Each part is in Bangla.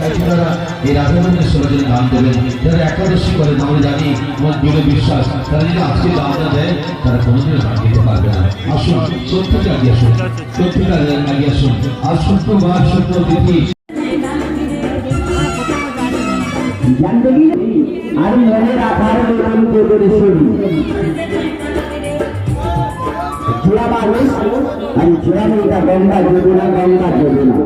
তাই তারা এই রাধারণের সমাজের দান দেবেন। যারা একাদশী করেন আমরা জানি আমার দৃঢ় বিশ্বাস তারা যদি আজকে দানটা দেয় তারা কোনোদিনও দান দিতে পারবে না। আসুন প্রত্যেকে আগে আসুন, প্রত্যেকে আগে আসুন। আর শুক্রবার শুক্র তিথি আর মনে রাখার মতন করে শুনি জোড়া মানুষ আমি জোড়া মেয়েটা গঙ্গা দেবো না, গঙ্গা দেবো না।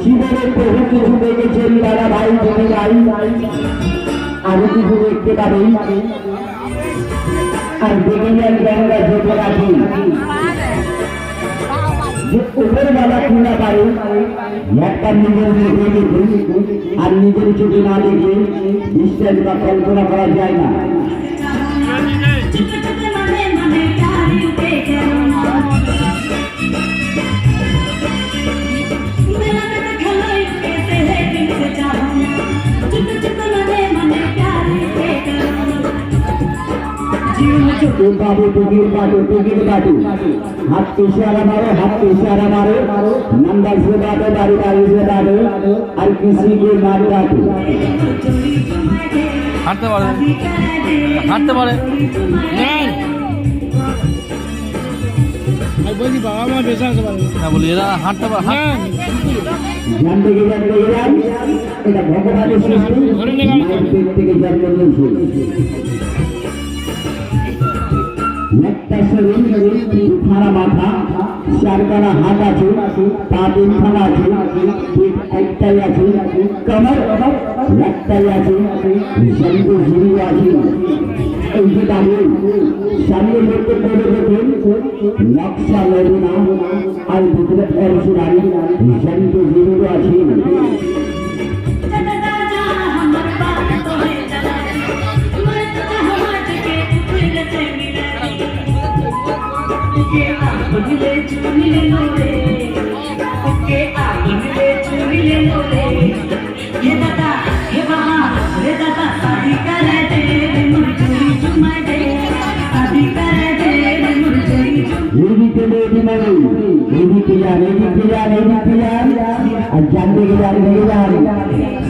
জীবনের বহু কিছু দেখেছেন দাদা ভাই তুমি ভাই, আরো কিছু দেখতে পাবেন। আর দেখে যান গঙ্গা যমুনাকে যে উপরে বাবা খুঁড়া পারে একটা নিজের দেখে আর নিজের চোখে না দেখে বিশ্বাস বা কল্পনা করা যায় না। बाबू टिकट काटो हाथ पे इशारा मारो, हाथ पे इशारा मारो, नंबर से बाटो, बारी बारी से बाटो और किसी के मार काटो। हाथते पारे मैं बोली बाबा मार बेसा से ना बोली एरा हाथते पारे ध्यान देके जान এটা ভগবানের সৃষ্টি ধরে নেগা থেকে জন্ম নিয়েছে। একটা শরীর খানা মাথা চারখানা হাত আছে, পা তিনখানা আছে, পিঠ একটাই আছে, কমর একটাই আছে, শরীরে ঝুড়ি আছে। এই যে দাঁড়িয়ে সামনে লোককে করে দেখেন নকশা লড়ে না আর ভিতরে অংশ দাঁড়িয়ে শরীরে ঝুড়ি আছে।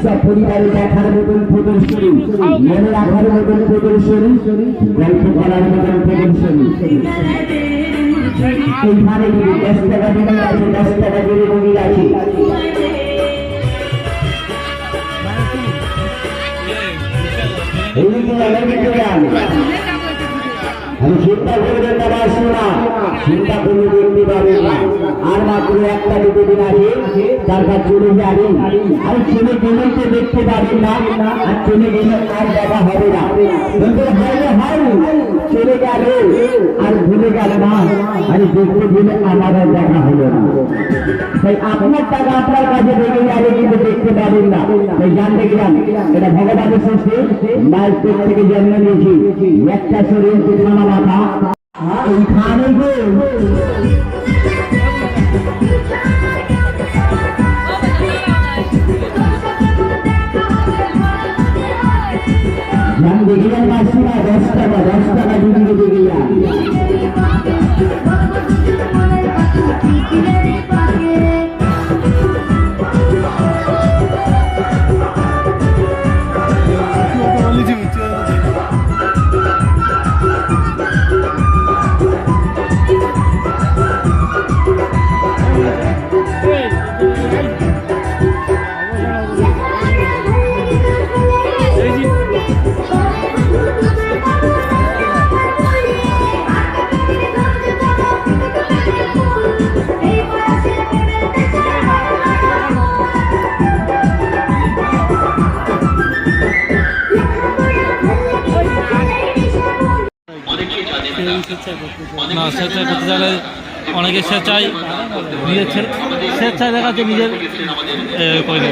सब परिवार देखार मतन प्रदर्शनी मन राखार मतन प्रदर्शनी गल्प करार मतन प्रदर्शनी এইখানে 10 টাকা দিয়ে আছে, 10 টাকা দিয়ে বলি আছে। এইদিকে আলাদা আমি চিন্তা করবে তারা শোনা চিন্তা করলে দেখতে পাবে না। আর মাত্র একটা দুটো দিন আগে তারপর চলে যাবে আর চলে গেলে দেখতে পাবেন না, আর চলে গেলে আর দেখা হবে না। চলে গেল আর ভুলে গেল না, আর দেখতে গেলে আমার আর দেখা হলো না। তাই আপনার টাকা আপনার কাছে রেখে যাবে কিন্তু দেখতে পাবেন না। তাই জানতে গেলাম এটা ভগবানের সৃষ্টি, মায়ের পেট থেকে জন্ম নিয়েছি একটা শরীর দুখানা মাথা এইখানে দেখে যান মাসিমা 10 টাকা দিদি দেখে যান। না স্বেচ্ছায় করতে গেলে অনেকে স্বেচ্ছায় নিজের স্বেচ্ছায় দেখাচ্ছে নিজের করি না,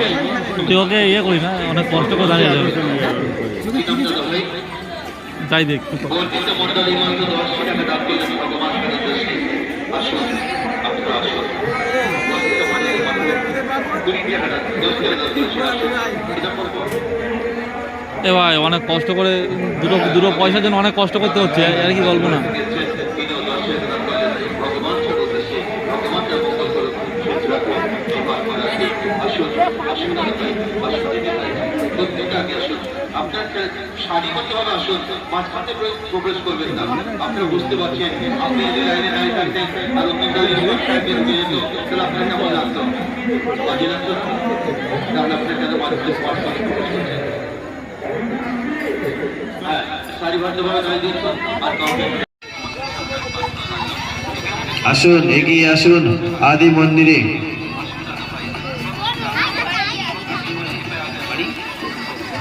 তুই ওকে ইয়ে করি না, অনেক কষ্ট করে দাঁড়িয়ে যাবে। যাই দেখ এ ভাই অনেক কষ্ট করে দুটো দুটো পয়সার জন্য অনেক কষ্ট করতে হচ্ছে, আর কি বলবো না। আপনার শারীরিকভাবে আসুন, মাঝখানে প্রবেশ করবেন না। আপনারা বুঝতে পারছেন, আপনি যদি লাইনে দাঁড়িয়ে থাকতেন আর অন্য গাড়ি ঢুকে যেত, তাহলে আপনার কেমন লাগতো? বাজে লাগতো না? তাহলে আপনার কেন মাঝখানে স্পর্শ করছেন? হ্যাঁ, সারিবদ্ধভাবে দাঁড়িয়ে দিচ্ছ আর কাউকে। আসুন, এগিয়ে আসুন আদি মন্দিরে।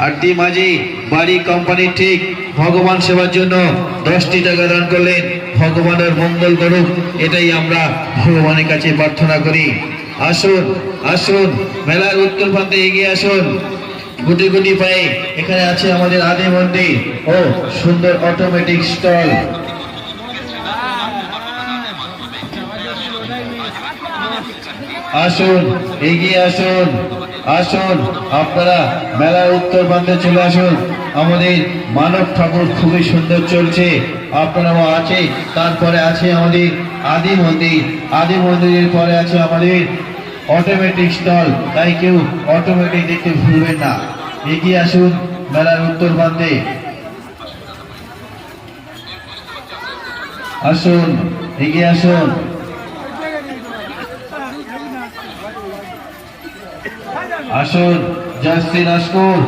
আরতি মাঝি বাড়ি কোম্পানি ঠিক ভগবান সেবার জন্য 10টি টাকা দান করলেন। ভগবানের মঙ্গল করুক, এটাই আমরা ভগবানের কাছে প্রার্থনা করি। আসুন আসুন, মেলার উত্তর প্রান্তে এগিয়ে আসুন। গুটি গুটি পায়ে এখানে আছে আমাদের আদি মন্দির ও সুন্দর অটোমেটিক স্টল। আসুন, এগিয়ে আসুন, আসুন আপনারা মেলার উত্তর প্রান্তে চলে আসুন। আমাদের মানব ঠাকুর খুবই সুন্দর চলছে, আপনারাও আছে। তারপরে আছে আমাদের আদি মন্দির, আদি মন্দিরের পরে আছে আমাদের অটোমেটিক স্টল, তাই কেউ অটোমেটিক দেখতে ভুলবেন না। এগিয়ে আসুন মেলার উত্তর প্রান্তে, আসুন, এগিয়ে আসুন। আসুন, জয়শ্রী নস্কর,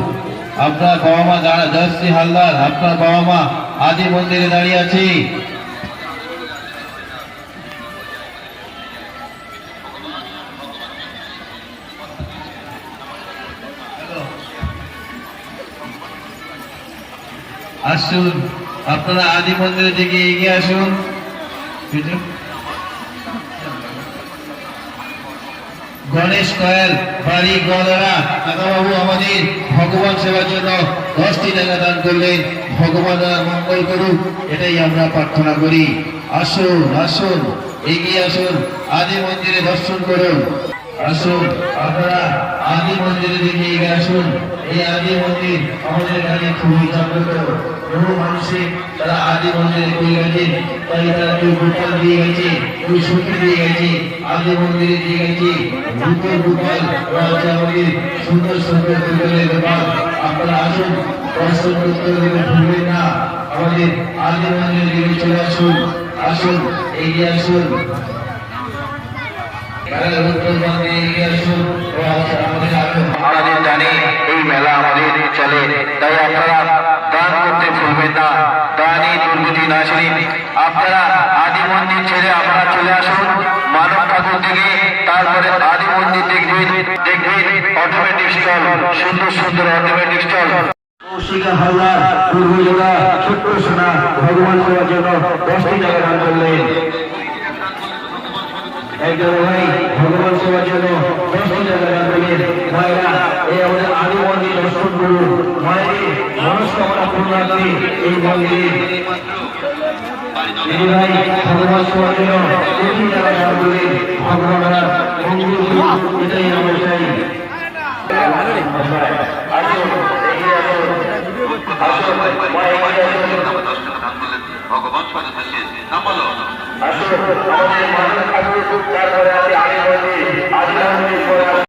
আপনার বাবা মা জয়শ্রী হালদার, আপনার বাবা মা আদি মন্দিরে দাঁড়িয়ে আছে। আসুন, আপনারা আদি মন্দিরের দিকে এগিয়ে আসুন। গণেশ কয়েল বাড়ি গোয়ালরা কাকাবাবু আমাদের ভগবান সেবার জন্য 10টি টাকা দান করলেন। ভগবান মঙ্গল করুক, এটাই আমরা প্রার্থনা করি। আসুন আসুন, এগিয়ে আসুন, আদি মন্দিরে দর্শন করুন। আসুন, আপনারা আদি মন্দিরে দিকে এগিয়ে আসুন। এই আদি মন্দির আমাদের কাছে খুবই জাগ্রত। বহু মানুষের তারা আদি মন্দিরে পেয়ে গেছে, তাই তারা কেউ গোপাল দিয়ে গেছে, কেউ সখী দিয়ে গেছে, আদি মন্দিরে দিয়ে গেছে গোপাল গোপাল রাজা আমাদের সুন্দর সুন্দর গোপালের গোপাল। আপনারা আসুন, দর্শন করতে ভুলবেন না। আমাদের আদি মন্দিরে দিকে চলে আসুন, আসুন, এগিয়ে আসুন। আমাদের জানি এই মেলা আমাদের চলে, তাই আপনারা দান করতে ভুলবেন না। দানই দুর্গতি নাশিনী। আপনারা আদি মন্দির ছেড়ে আপনারা চলে আসুন মানব ঠাকুর থেকে, তারপরে আদি মন্দির দেখবেন, দেখবেন অটোমেটিক স্টল, সুন্দর সুন্দর অটোমেটিক স্টল। কৌশিকা হালদার পূর্বযোগা ছোট্ট সোনা ভগবান সেবার জন্য 10টি টাকা দান করলেন। একজন ভাই ভগবান সেবার জন্য 10টি টাকা দান করলেন। ভাইরা, এই আমাদের আদি মন্দির দর্শন করুন। মায়ের মনস্কামনা পূর্ণার্থে এই মন্দিরে দিদি ভাই ভগবান সেবার জন্য 20টি টাকা দান করলেন। ভগবানরা মঙ্গল করুন, এটাই আমরা চাই। আসুন, এগিয়ে আসুন, আসুন, ভগবান সাথে থাকেন না বলো। আসুন, আমাদের